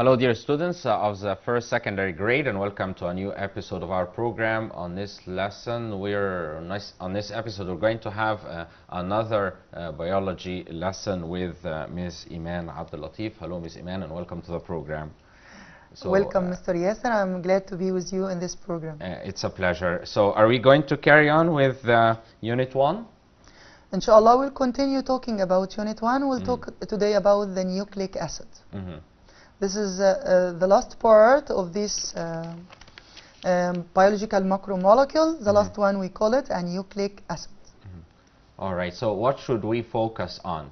Hello, dear students of the first secondary grade, and welcome to a new episode of our program. On this episode, we're going to have another biology lesson with Ms. Iman Abdul-Latif. Hello, Ms. Iman, and welcome to the program. Welcome, Mr. Yasser. I'm glad to be with you in this program. It's a pleasure. So, are we going to carry on with Unit 1? Inshallah, we'll continue talking about Unit 1. We'll talk today about the nucleic acid. This is the last part of this biological macromolecule. The last one, we call it a nucleic acid. All right, so what should we focus on?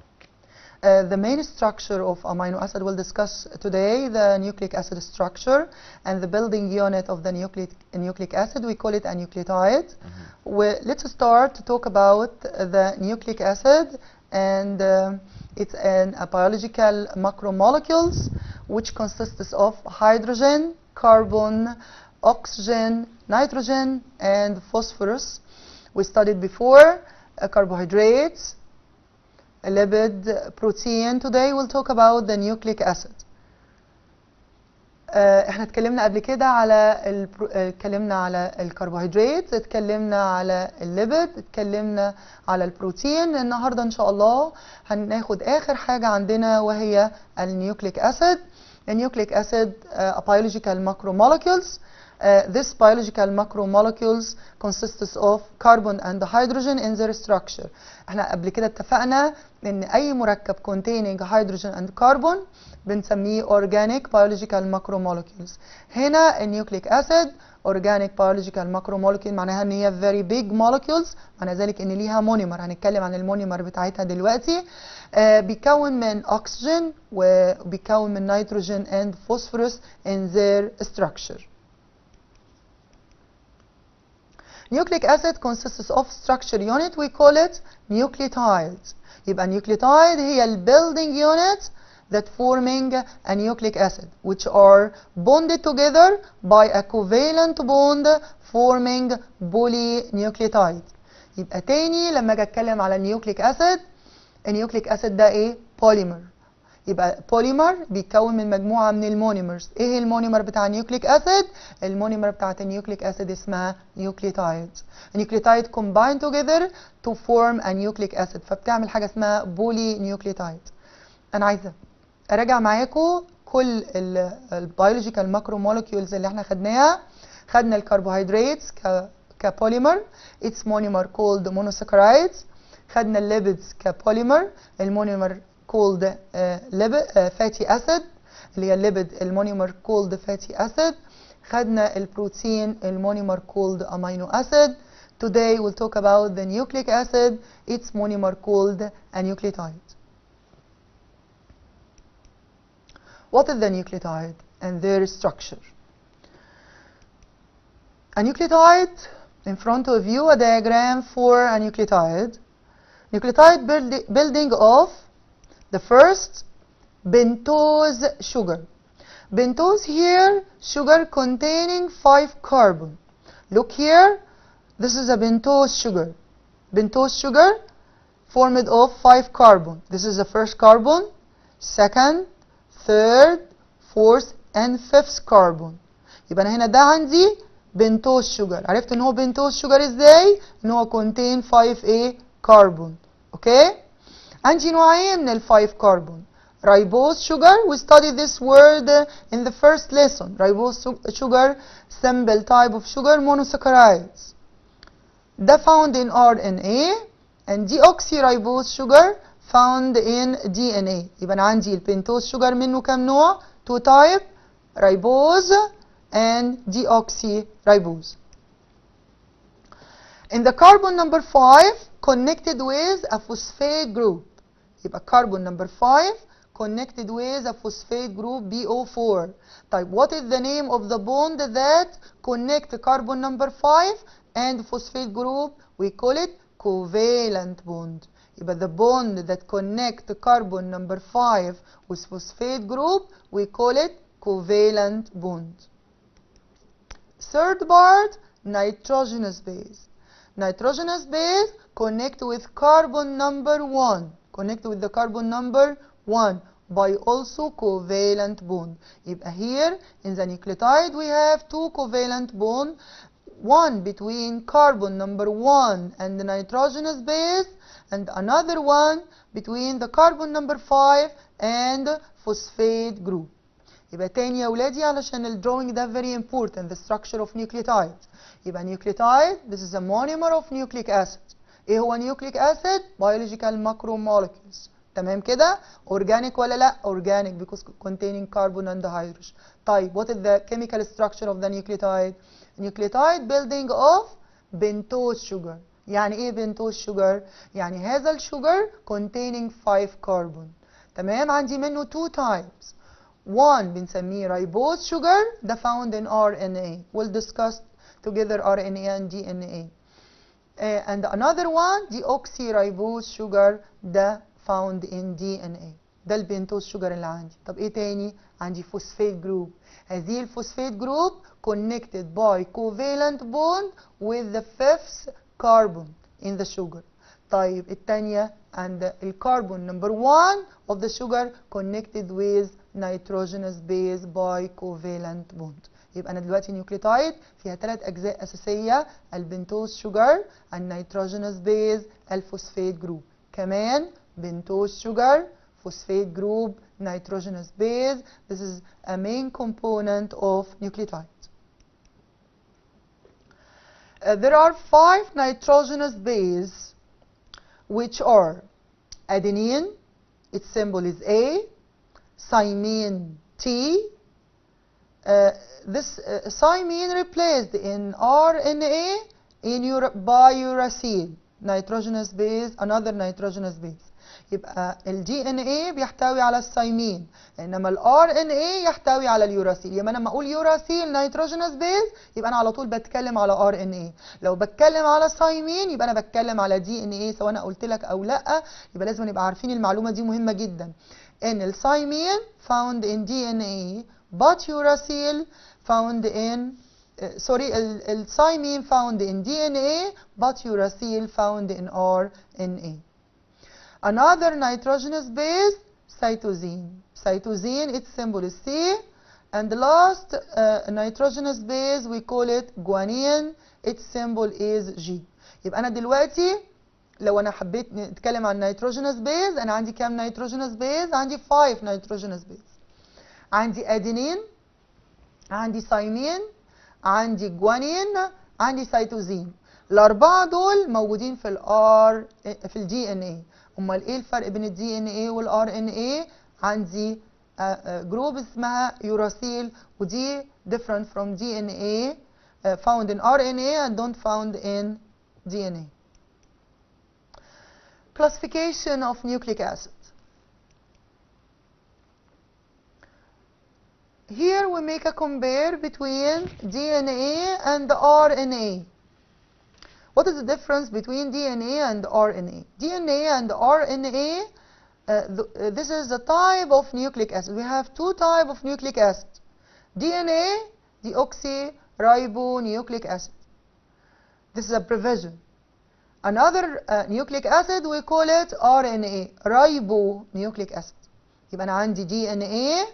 The main structure of amino acid we'll discuss today, the nucleic acid structure and the building unit of the nucleic acid. We call it a nucleotide. Let's start to talk about the nucleic acid, and it's a biological macromolecules which consists of hydrogen, carbon, oxygen, nitrogen, and phosphorus. We studied before carbohydrates, lipid, protein. Today we'll talk about the nucleic acid. احنا اتكلمنا قبل كده على اتكلمنا على الكربوهيدرات، اتكلمنا على الليبيد، اتكلمنا على البروتين. النهارده ان شاء الله هناخد اخر حاجه عندنا وهي النيوكليك اسيد. النيوكليك اسيد biological macromolecules. This biological macromolecules consists of carbon and hydrogen in their structure. احنا قبل كده اتفقنا ان اي مركب containing hydrogen and carbon بنسميه organic biological macromolecules. هنا النيوكليك اسيد organic biological macromolecule معناها ان هي very big molecules، معنى ذلك ان ليها مونيمر. هنتكلم عن المونيمر بتاعتها دلوقتي. بيكون من oxygen وبيكون من nitrogen and phosphorus in their structure. Nucleic acid consists of structure unit, we call it nucleotides. يبقى nucleotide هي ال building unit that forming a nucleic acid, which are bonded together by a covalent bond forming polynucleotide. يبقى تاني لما اجي اتكلم على النيوكليك اسيد، النيوكليك اسيد ده ايه؟ بوليمر. يبقى بوليمر بيتكون من مجموعه من المونيمرز. ايه المونيمر بتاع النيوكليك اسيد؟ المونيمر بتاعت النيوكليك اسيد اسمها نيوكليوتايد. النيوكليوتايد combine together to form a nucleic acid، فبتعمل حاجه اسمها بولي نيوكليوتايد. انا عايزه اراجع معاكم كل البيولوجيكال ماكرو مولكيولز اللي احنا خدناها. خدنا الكربوهيدرات كبوليمر، its monomer called monosaccharides. خدنا الليبيدز كبوليمر، المونيمر called fatty acid اللي هي الليبيد، المونيمر called fatty acid. خدنا البروتين، المونيمر called amino acid. Today we'll talk about the nucleic acid, its monomer called a nucleotide. What is the nucleotide and their structure? A nucleotide, in front of you a diagram for a nucleotide. Nucleotide building of the first pentose sugar. Pentose here, sugar containing 5 carbon. Look here, this is a pentose sugar. Pentose sugar formed of 5 carbon. This is the first carbon, second, third, fourth and fifth carbon. يبقى أنا هنا ده عندي بنتوز شوجر. عرفت ان هو بنتوز شوجر ازاي؟ ان هو contain 5 carbon. اوكي؟ عندي نوعين من ال 5 carbon. Ribose sugar, we studied this word in the first lesson. Ribose sugar, simple type of sugar, monosaccharides. ده found in RNA, and deoxyribose sugar found in DNA. يبقى أنا عندي البنتوز شوجر منه كام نوع؟ 2 type, ribose and deoxyribose. In the carbon number 5 connected with a phosphate group. يبقى carbon number 5 connected with a phosphate group BO4. طيب what is the name of the bond that connect carbon number 5 and phosphate group? We call it covalent bond. يبقى the bond that connect carbon number 5 with phosphate group, we call it covalent bond. Third part, nitrogenous base. Nitrogenous base connect with carbon number 1. Connect with the carbon number 1 by also covalent bond. يبقى here in the nucleotide we have two covalent bond, one between carbon number 1 and the nitrogenous base, and another one between the carbon number 5 and phosphate group. يبقى تاني يا ولادي علشان الدروينج ده very important, the structure of nucleotides. يبقى nucleotide, this is a monomer of nucleic acid. ايه هو nucleic acid؟ biological macromolecules. تمام كده؟ organic ولا لا؟ organic because containing carbon and hydrogen. طيب what is the chemical structure of the nucleotide? nucleotide building of pentose sugar. يعني ايه pentose sugar؟ يعني هذا الشوجر containing 5 carbon. تمام؟ عندي منه 2 types. one بنسميه ribose sugar ده found in RNA. We'll discuss together RNA and DNA. And another one deoxyribose sugar ده found in DNA. ده البنتوز شوجر اللي عندي. طب ايه تاني؟ عندي فوسفات جروب. هذه الفوسفات جروب connected by covalent bond with the 5th carbon in the sugar. طيب التانية عند الكربون number 1 of the sugar connected with nitrogenous base by covalent bond. يبقى انا دلوقتي نيوكليوتايد فيها 3 اجزاء اساسيه، البنتوز شوجر، النيتروجينوس بيز، الفوسفات جروب. كمان بنتوز شوجر، فوسفات جروب، nitrogenous base. This is a main component of nucleotide. There are 5 nitrogenous base which are adenine, its symbol is A, thymine T. This thymine replaced in RNA by uracil, nitrogenous base, another nitrogenous base. يبقى ال DNA بيحتوي على الثايمين، انما ال RNA يحتوي على اليوراسيل. يبقى انا لما اقول يوراسيل نيتروجينوس بيز يبقى انا على طول بتكلم على RNA. لو بتكلم على ثايمين يبقى انا بتكلم على DNA، سواء انا قلت لك او لا. يبقى لازم نبقى عارفين المعلومه دي مهمه جدا، ان الثايمين found in DNA but uracil found in الثايمين found in DNA but uracil found in RNA. Another nitrogenous base, cytosine. Cytosine, its symbol is C. And the last nitrogenous base, we call it guanine. Its symbol is G. يبقى أنا دلوقتي لو أنا حبيت نتكلم عن nitrogenous base، أنا عندي كام nitrogenous base؟ عندي 5 nitrogenous base. عندي adenine، عندي thymine، عندي guanine، عندي cytosine. الأربعة دول موجودين في ال DNA. امال ايه الفرق بين ال DNA وال RNA؟ عندي جروب اسمها يوراسيل، ودي different from DNA found in RNA and don't found in DNA. Classification of nucleic acid. Here we make a compare between DNA and RNA. What is the difference between DNA and RNA? DNA and RNA, this is the type of nucleic acid. We have 2 types of nucleic acid. DNA, deoxyribonucleic acid. This is a provision. Another nucleic acid, we call it RNA, ribonucleic acid. يبقى أنا عندي DNA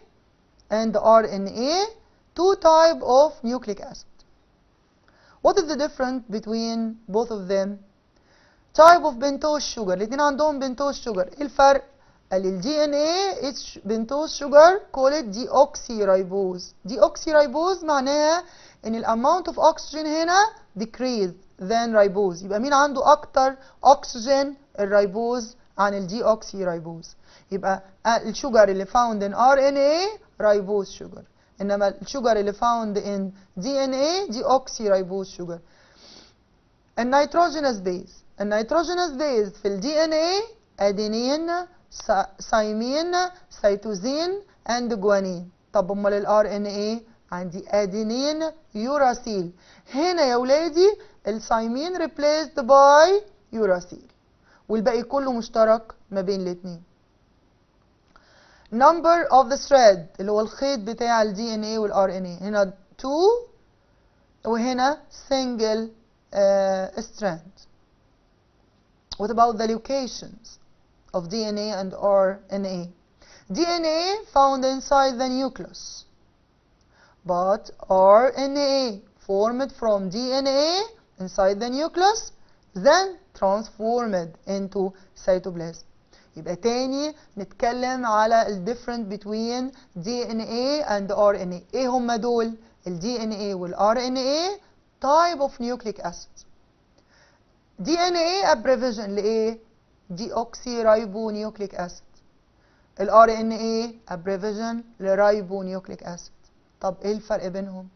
and RNA, 2 types of nucleic acid. What is the difference between both of them? Type of pentose sugar. الاثنين عندهم pentose sugar. ايه الفرق؟ قال ال DNA is pentose sugar called deoxyribose. Deoxyribose معناها ان ال amount of oxygen هنا decrease than ribose. يبقى مين عنده اكتر oxygen؟ الريبوز عن ال deoxyribose. يبقى الشوجر اللي found in RNA ribose sugar. انما الشوجر اللي found in DNA deoxyribose sugar. النيتروجينوس بيز. النيتروجينوس بيز في ال DNA adenine, thymine, cytosine and guanine. طب امال ال RNA عندي adenine, uracil. هنا يا ولادي الثايمين replaced by uracil والباقي كله مشترك ما بين الاثنين. number of the thread اللي هو الخيط بتاع ال DNA وال RNA، هنا 2 وهنا single strand. What about the locations of DNA and RNA? DNA found inside the nucleus, but RNA formed from DNA inside the nucleus then transformed into cytoplasm. يبقى تاني نتكلم على ال difference between DNA and RNA. ايه هما دول؟ ال DNA وال RNA type of nucleic acid. DNA abbreviation لإيه؟ deoxyribonucleic acid. ال RNA abbreviation لribonucleic acid. طب ايه الفرق بينهم؟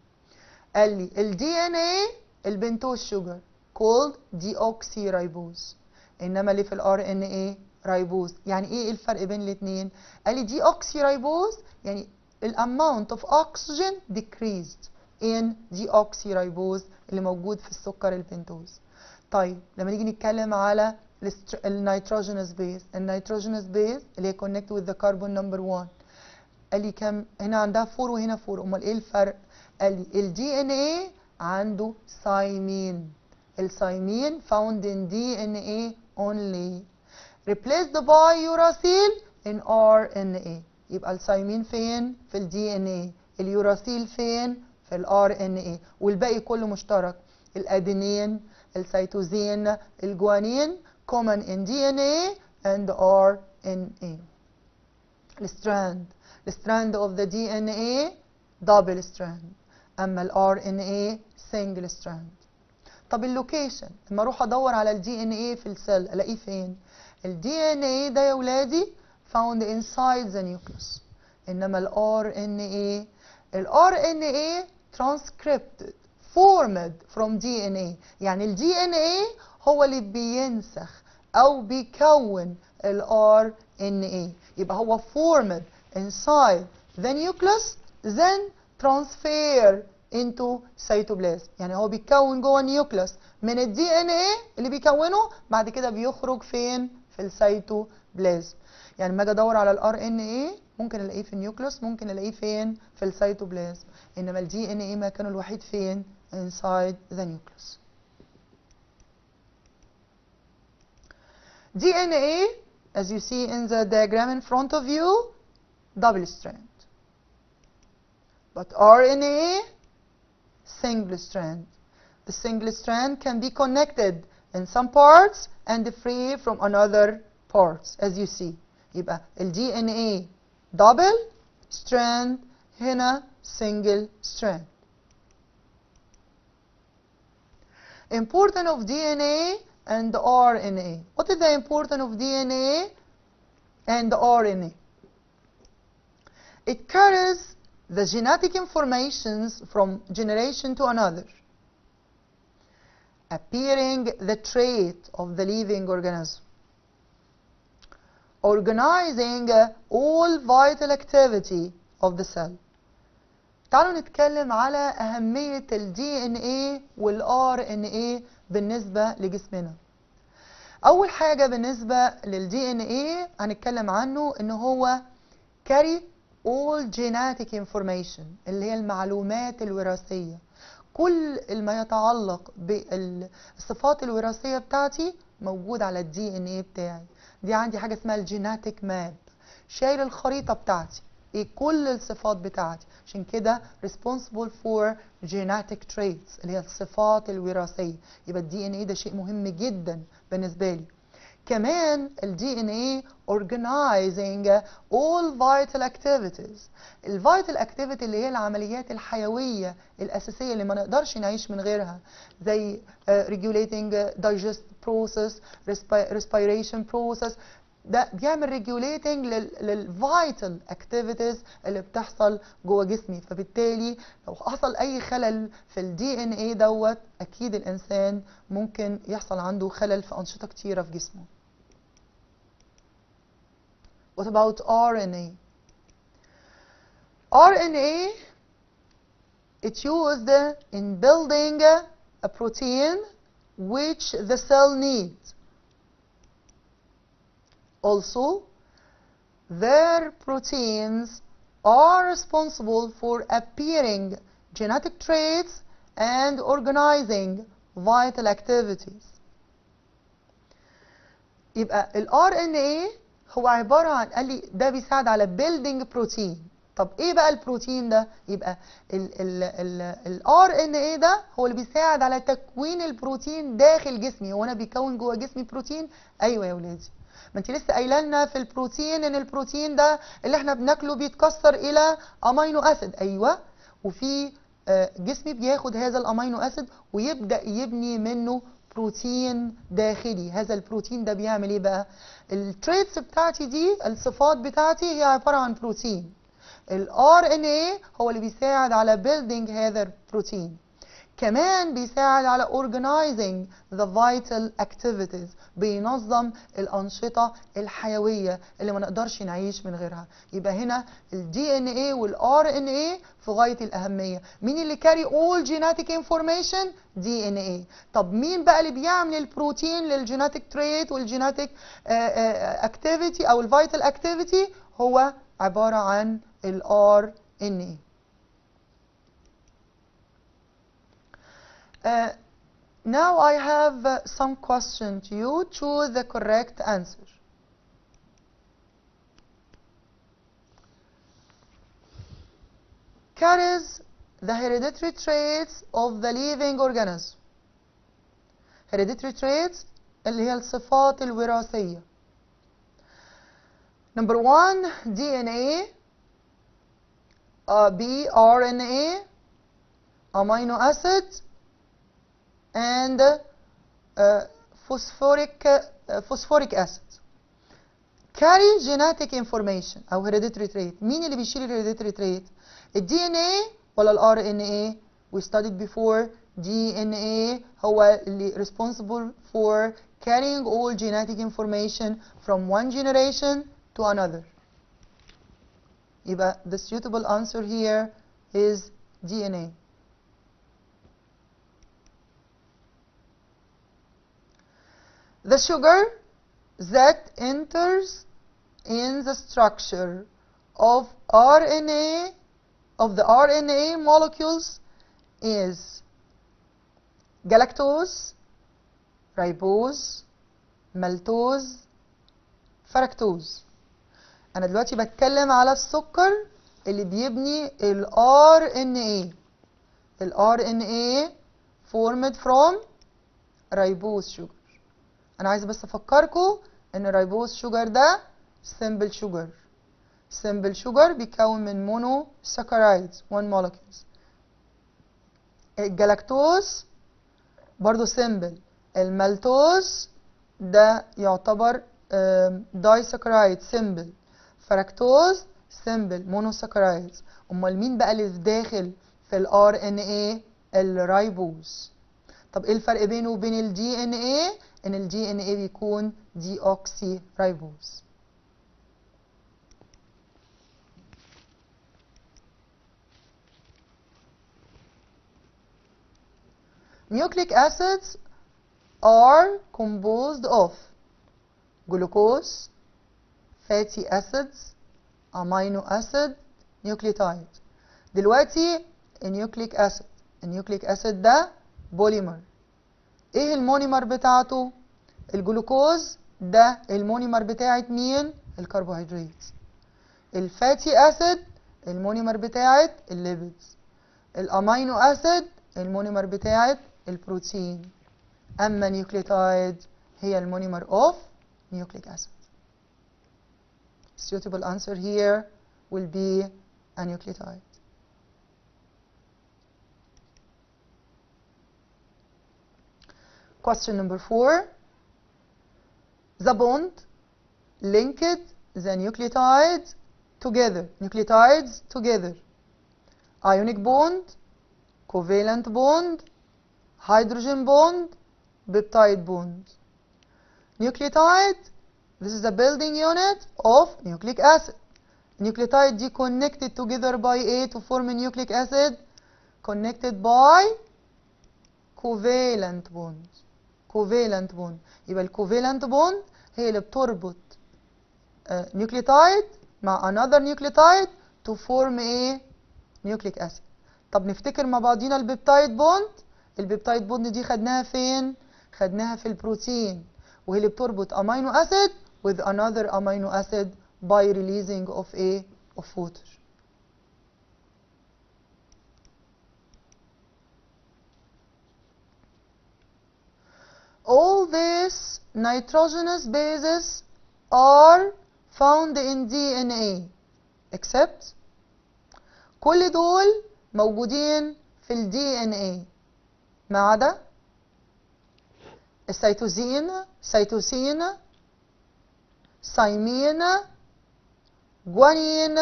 قال لي ال DNA البنتوز شوجر called deoxyribose، انما اللي في ال RNA رايبوز. يعني ايه الفرق بين الاثنين؟ قال لي deoxyribose يعني ال amount of oxygen decreased in deoxyribose اللي موجود في السكر البنتوز. طيب لما نيجي نتكلم على النيتروجينوس بيز، النيتروجينوس بيز اللي هي connect with the carbon number 1، قال لي كم هنا عندها 4 وهنا 4، امال ايه الفرق؟ قال لي ال DNA عنده ثايمين، الثايمين found in DNA only replaced by uracil in RNA. يبقى الثايمين فين؟ في ال DNA، اليوراسيل فين؟ في ال RNA، والباقي كله مشترك، الادينين، السيتوزين، الجوانين common in DNA and RNA. الستراند of the DNA double strand، اما ال RNA single strand. طب اللوكيشن لما اروح ادور على ال DNA في السيل الاقيه فين؟ ال DNA ده يا ولادي found inside the nucleus، انما ال RNA transcripted formed from DNA. يعني ال DNA هو اللي بينسخ او بيكون ال RNA، يبقى هو formed inside the nucleus then transfer into cytoplasm. يعني هو بيتكون جوه النيوكليوس من ال DNA اللي بيكونه، بعد كده بيخرج فين؟ في السيتوبلازم. يعني لما اجي ادور على ال RNA ممكن الاقيه في النيوكليوس، ممكن الاقيه فين؟ في السيتوبلازم، انما ال DNA مكانه الوحيد فين؟ inside the nucleus. DNA as you see in the diagram in front of you double strand, but RNA single strand. The single strand can be connected in some parts and free from another parts as you see. يبقى ال DNA double strand، هنا single strand. Importance of DNA and RNA. What is the importance of DNA and RNA? It carries the genetic informations from generation to another, appearing the trait of the living organism, organizing all vital activity of the cell. تعالوا نتكلم على أهمية ال DNA وال RNA بالنسبة لجسمنا. أول حاجة بالنسبة لل DNA هنتكلم عنه إن هو carry all genetic information اللي هي المعلومات الوراثية. كل ما يتعلق بالصفات الوراثية بتاعتي موجود على ال DNA بتاعي. دي عندي حاجة اسمها الجيناتيك ماب، شايل الخريطة بتاعتي ايه كل الصفات بتاعتي، عشان كده responsible for genetic traits اللي هي الصفات الوراثية. يبقى ال DNA ده شيء مهم جدا بالنسبة لي. كمان ال DNA organizing all vital activities. ال vital activity اللي هي العمليات الحيوية الأساسية اللي ما نقدرش نعيش من غيرها، زي regulating digest process, respiration process. ده بيعمل regulating للvital activities اللي بتحصل جوه جسمي. فبالتالي لو حصل أي خلل في ال DNA دوت أكيد الإنسان ممكن يحصل عنده خلل في أنشطة كتيرة في جسمه. What about RNA? RNA it's used in building a protein which the cell needs. Also, their proteins are responsible for appearing genetic traits and organizing vital activities. يبقى ال RNA هو عبارة عن، قال لي ده بيساعد على building بروتين. طب ايه بقى البروتين ده؟ يبقى ال RNA ده هو اللي بيساعد على تكوين البروتين داخل جسمي. هو انا بيكون جوه جسمي بروتين؟ ايوه يا ولادي. ما انت لسه قايله لنا في البروتين ان البروتين ده اللي احنا بناكله بيتكسر الى امينو اسيد. ايوه، وفي جسمي بياخد هذا الامينو اسيد ويبدا يبني منه بروتين داخلي. هذا البروتين ده بيعمل ايه بقى؟ التريتس بتاعتي دي، الصفات بتاعتي، هي عباره عن بروتين. ال RNA هو اللي بيساعد على building هذا البروتين. كمان بيساعد على organizing the vital activities، بينظم الأنشطة الحيوية اللي ما نقدرش نعيش من غيرها. يبقى هنا ال DNA وال RNA في غاية الأهمية. مين اللي carry all genetic information؟ DNA. طب مين بقى اللي بيعمل البروتين للجيناتيك تريت والجيناتيك activity أو الفيتال activity؟ هو عبارة عن ال RNA. Now I have some question to you. Choose the correct answer. Carries the hereditary traits of the living organism. Hereditary traits اللي هي الصفات الوراثية. Number 1 DNA, B RNA, amino acid, and phosphoric acid. carry genetic information أو hereditary trait. مين اللي بيشيل hereditary trait؟ ال DNA ولا ال RNA؟ We studied before DNA هو اللي responsible for carrying all genetic information from one generation to another. يبقى the suitable answer here is DNA. The sugar that enters in the structure of RNA of the RNA molecules is galactose, ribose, maltose, fructose. أنا دلوقتي بتكلم على السكر اللي بيبني ال RNA. ال RNA formed from ribose sugar. أنا عايزة بس أفكركم إن الريبوز شوجر ده simple sugar. simple sugar بيكون من monosaccharides one molecules. الجلاكتوز برضو simple. المالتوز ده يعتبر disaccharides simple. فركتوز simple monosaccharides. أمال مين بقى اللي في داخل في ال RNA؟ الريبوز. طب إيه الفرق بينه وبين ال DNA؟ إن ال DNA بيكون deoxy ribose. Nucleic acids are composed of glucose, fatty acids, amino acid, nucleotide. دلوقتي النيوكليك أسيد ده بوليمر. ايه المونيمر بتاعته؟ الجلوكوز ده المونيمر بتاعت مين؟ الكربوهيدرات. الفاتي اسيد المونيمر بتاعت الليبيدز. الامينو اسيد المونيمر بتاعت البروتين. اما نيوكليوتايد هي المونيمر اوف نيوكليك اسيد. Suitable answer here will be a nucleotide. Question number 4. The bond linked the nucleotides together. Ionic bond, covalent bond, hydrogen bond, peptide bond. Nucleotide, this is the building unit of nucleic acid. Nucleotide دي connected together by A to form a nucleic acid, connected by covalent bond. يبقى الكوفالنت بوند هي اللي بتربط نيوكليوتايد مع another nucleotide to form a nucleic acid. طب نفتكر مع بعضينا البيبتايد بوند دي خدناها فين؟ خدناها في البروتين، وهي اللي بتربط امينو اسيد with another amino acid by releasing of water. All these nitrogenous bases are found in DNA except كل دول موجودين في ال DNA ما عدا السيتوزين، ثايمين، جوانين،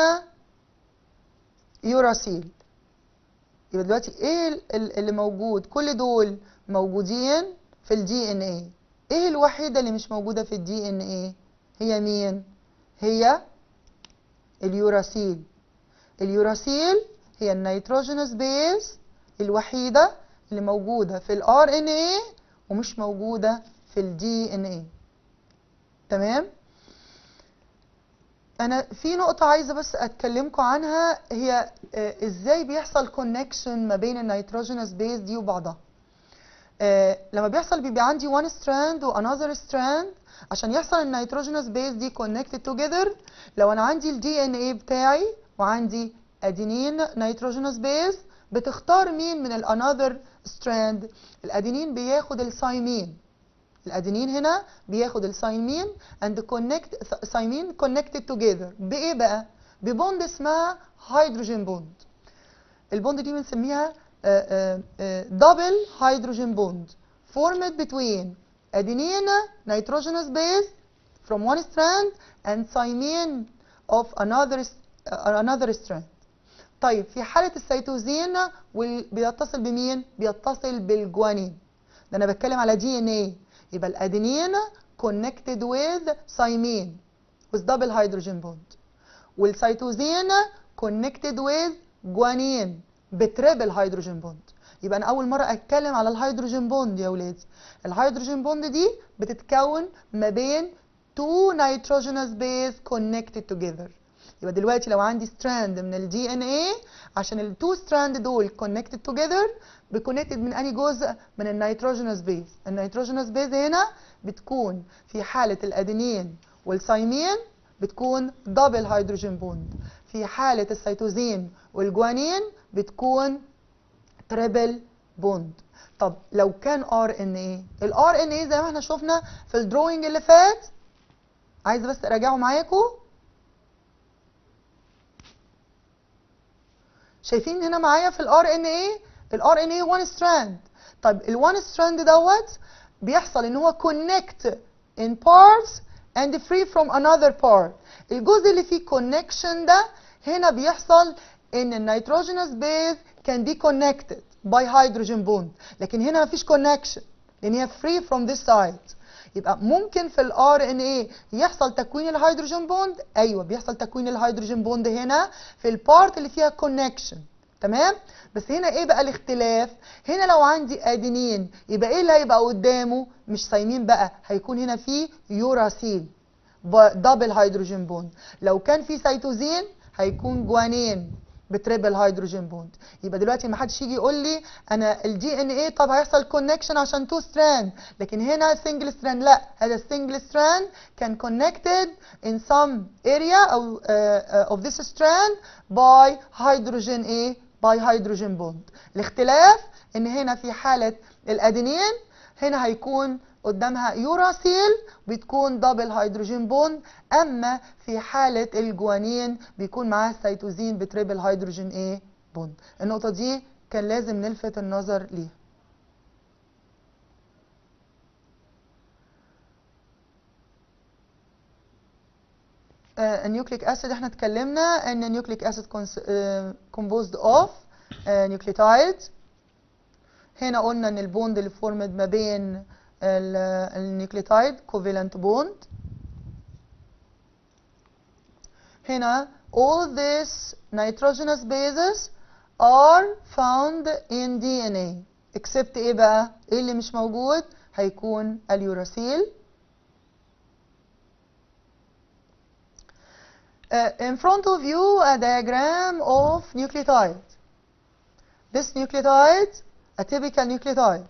يوراسيل. يبقى دلوقتي ايه اللي موجود؟ كل دول موجودين في ال DNA. ايه الوحيدة اللي مش موجودة في ال DNA؟ هي مين؟ هي اليوراسيل. اليوراسيل هي النيتروجينوس بيز الوحيدة اللي موجودة في ال RNA ومش موجودة في ال DNA. تمام؟ أنا في نقطة عايزة بس أتكلمكم عنها، هي إزاي بيحصل كونكشن ما بين النيتروجينوس بيز دي وبعضها. لما بيبقى عندي one strand و another strand، عشان يحصل النيتروجينوس بيز دي connected together، لو أنا عندي ال DNA بتاعي وعندي أدينين نيتروجينوس بيز، بتختار مين من ال another strand؟ الأدينين بياخد الثايمين. الأدينين هنا بياخد الثايمين and ثايمين connected together بإيه بقى؟ ببوند اسمها هيدروجين بوند. البوند دي بنسميها double hydrogen bond formed between adenine nitrogenous base from one strand and thymine of another strand. طيب في حالة السيتوزين بيتصل بمين؟ بيتصل بالجوانين. ده أنا بتكلم على DNA. يبقى الأدينين connected with thymine with double hydrogen bond، والسيتوزين connected with جوانين بتريبل هيدروجين بوند. يبقى انا اول مره اتكلم على الهيدروجين بوند يا ولاد. الهيدروجين بوند دي بتتكون ما بين two nitrogenous base connected together. يبقى دلوقتي لو عندي ستراند من ال DNA، عشان ال two strand دول connected together بكونكتد من انهي جزء؟ من النيتروجينوس بيز. النيتروجينوس بيز هنا بتكون في حاله الادينين والثايمين بتكون دبل هيدروجين بوند، في حاله السيتوزين والجوانين بتكون تريبل بوند. طب لو كان RNA، ال RNA زي ما احنا شفنا في الدروينج اللي فات، عايزه بس اراجعه معاكم. شايفين هنا معايا في ال RNA one strand. طب ال one strand دوت بيحصل ان هو connect in parts and free from another part. الجزء اللي فيه connection ده هنا بيحصل ان النيتروجينوس بيز can be connected by hydrogen bond، لكن هنا مفيش connection لان هي free from this side. يبقى ممكن في ال RNA يحصل تكوين الهيدروجين بوند. ايوه بيحصل تكوين الهيدروجين بوند هنا في البارت اللي فيها connection. تمام؟ بس هنا ايه بقى الاختلاف؟ هنا لو عندي ادينين يبقى ايه اللي هيبقى قدامه؟ مش ثايمين بقى، هيكون هنا في يوراسيل دبل هيدروجين بوند. لو كان في سيتوزين هيكون جوانين بتريبل هيدروجين بوند. يبقى دلوقتي ما حدش يجي يقول لي انا الدي ان ايه طب هيحصل كونكشن عشان تو ستراند، لكن هنا سنجل ستراند. لا، هذا السنجل ستراند كان كونكتد in some area او of this strand by hydrogen ايه؟ by hydrogen bond. الاختلاف ان هنا في حالة الادينين هنا هيكون قدامها يوراسيل بتكون دبل هيدروجين بوند، اما في حالة الجوانين بيكون معاها السيتوزين بتريبل هيدروجين ايه؟ بوند. النقطة دي كان لازم نلفت النظر ليها. النيوكليك اسيد احنا اتكلمنا ان النيوكليك اسيد composed of nucleotides. هنا قلنا ان البوند اللي فورمد ما بين النيوكليوتايد covalent bond. هنا all these nitrogenous bases are found in DNA except ايه بقى؟ ايه اللي مش موجود؟ هيكون اليوراسيل. In front of you a diagram of nucleotide. This nucleotide, a typical nucleotide.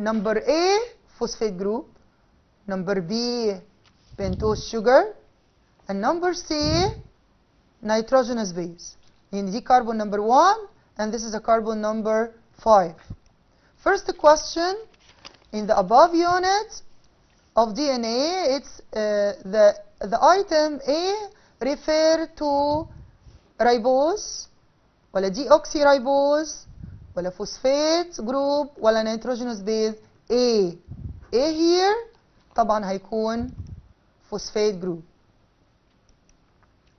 Number A phosphate group, number B, pentose sugar, and number C, nitrogenous base. In the carbon number 1, and this is a carbon number 5. First question, in the above unit of DNA, it's the item A refer to ribose, ولا deoxyribose, ولا phosphate group, ولا nitrogenous base. A here طبعا هيكون phosphate group.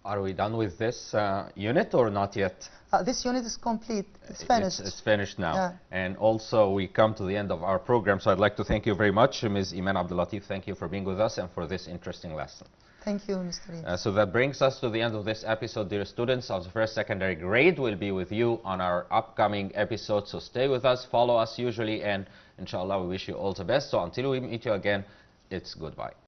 Are we done with this unit or not yet? This unit is complete. It's finished. It's finished now. Yeah. And also we come to the end of our program, so I'd like to thank you very much, Ms. Iman Abdul-Latif. Thank you for being with us and for this interesting lesson. Thank you, Mr. Reed. So that brings us to the end of this episode. Dear students of the first secondary grade, we'll be with you on our upcoming episodes, so stay with us, follow us usually, and inshallah we wish you all the best. So until we meet you again, it's goodbye.